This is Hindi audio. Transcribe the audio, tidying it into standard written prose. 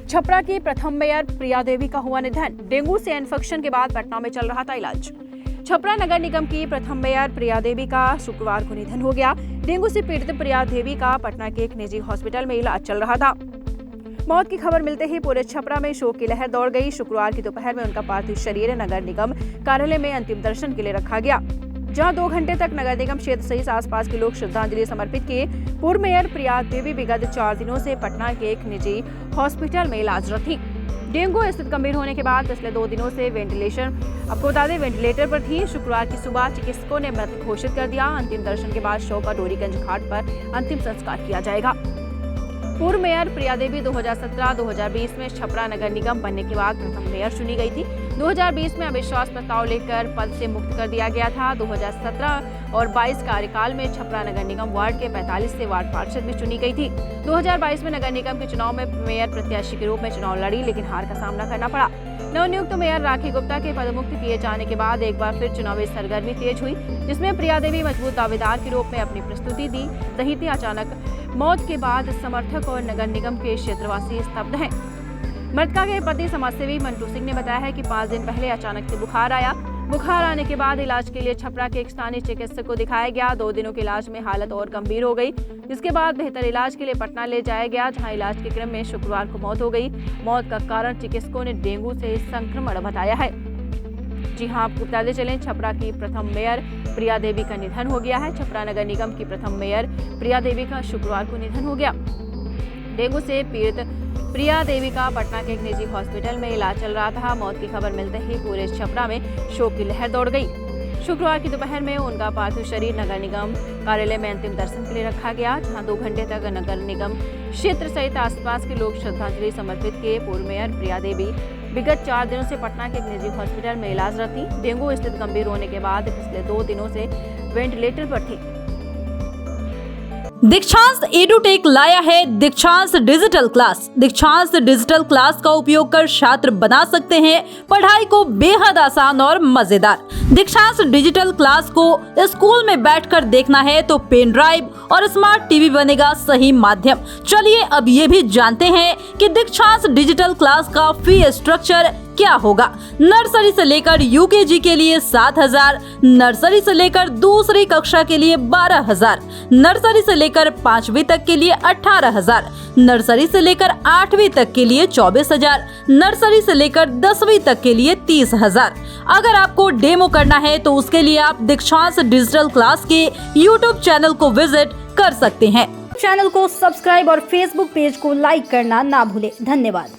छपरा की प्रथम मेयर प्रिया देवी का हुआ निधन। डेंगू से इन्फेक्शन के बाद पटना में चल रहा था इलाज। छपरा नगर निगम की प्रथम मेयर प्रिया देवी का शुक्रवार को निधन हो गया। डेंगू से पीड़ित प्रिया देवी का पटना के एक निजी हॉस्पिटल में इलाज चल रहा था। मौत की खबर मिलते ही पूरे छपरा में शोक की लहर दौड़ गई। शुक्रवार की दोपहर में उनका पार्थिव शरीर नगर निगम कार्यालय में अंतिम दर्शन के लिए रखा गया, जहां 2 घंटे तक नगर निगम क्षेत्र सहित आसपास के लोग श्रद्धांजलि समर्पित किए। पूर्व मेयर प्रिया देवी विगत 4 दिनों से पटना के एक निजी हॉस्पिटल में इलाजरत थी। डेंगू स्थिति गंभीर होने के बाद पिछले 2 दिनों से वेंटिलेटर पर थी। शुक्रवार की सुबह चिकित्सकों ने मृत घोषित कर दिया। अंतिम दर्शन के बाद शव का डोरीगंज घाट पर अंतिम संस्कार किया जाएगा। पूर्व मेयर प्रिया देवी 2017-2020 में छपरा नगर निगम बनने के बाद प्रथम मेयर चुनी गई थी। 2020 में अविश्वास प्रस्ताव लेकर पद से मुक्त कर दिया गया था। 2017 और 22 कार्यकाल में छपरा नगर निगम वार्ड के 45 से वार्ड पार्षद में चुनी गई थी। 2022 में नगर निगम के चुनाव में मेयर प्रत्याशी के रूप में चुनाव लड़ी, लेकिन हार का सामना करना पड़ा। नवनियुक्त मेयर राखी गुप्ता के पदमुक्त किए जाने के बाद एक बार फिर चुनावी सरगर्मी तेज हुई, जिसमें प्रिया देवी मजबूत दावेदार के रूप में अपनी प्रस्तुति दी। दही थी अचानक मौत के बाद समर्थक और नगर निगम के क्षेत्रवासी स्तब्ध हैं। मृतका के पति समाजसेवी मंटू सिंह ने बताया है कि 5 दिन पहले अचानक से बुखार आया। बुखार आने के बाद इलाज के लिए छपरा के एक स्थानीय चिकित्सक को दिखाया गया। 2 दिनों के इलाज में हालत और गंभीर हो गई, जिसके बाद बेहतर इलाज के लिए पटना ले जाया गया, जहां इलाज के क्रम में शुक्रवार को मौत हो गई। मौत का कारण चिकित्सकों ने डेंगू से संक्रमण बताया है। जी हां, आपको बताते चलें, छपरा की प्रथम मेयर प्रिया देवी का निधन हो गया है। छपरा नगर निगम की प्रथम मेयर प्रिया देवी का शुक्रवार को निधन हो गया। डेंगू से पीड़ित प्रिया देवी का पटना के एक निजी हॉस्पिटल में इलाज चल रहा था। मौत की खबर मिलते ही पूरे छपरा में शोक की लहर दौड़ गई। शुक्रवार की दोपहर में उनका पार्थिव शरीर नगर निगम कार्यालय में अंतिम दर्शन के लिए रखा गया, जहां 2 घंटे तक नगर निगम क्षेत्र सहित आसपास के लोग श्रद्धांजलि समर्पित किए। पूर्व मेयर प्रिया देवी विगत 4 दिनों से पटना के एक निजी हॉस्पिटल में इलाजरत थी। डेंगू स्थिति गंभीर होने के बाद पिछले 2 दिनों से वेंटिलेटर पर थी। दीक्षांत एडुटेक लाया है दीक्षांत डिजिटल क्लास। दीक्षांत डिजिटल क्लास का उपयोग कर छात्र बना सकते हैं पढ़ाई को बेहद आसान और मजेदार। दीक्षांत डिजिटल क्लास को स्कूल में बैठकर देखना है तो पेन ड्राइव और स्मार्ट टीवी बनेगा सही माध्यम। चलिए अब ये भी जानते हैं कि दीक्षांत डिजिटल क्लास का फी स्ट्रक्चर क्या होगा। नर्सरी से लेकर यूकेजी के लिए 7,000, नर्सरी से लेकर दूसरी कक्षा के लिए 12,000, नर्सरी से लेकर 5वीं तक के लिए 18,000, नर्सरी से लेकर 8वीं तक के लिए 24,000, नर्सरी से लेकर 10वीं तक के लिए 30,000। अगर आपको डेमो करना है तो उसके लिए आप दीक्षांत डिजिटल क्लास के यूट्यूब चैनल को विजिट कर सकते हैं। चैनल को सब्सक्राइब और फेसबुक पेज को लाइक करना ना भूलें। धन्यवाद।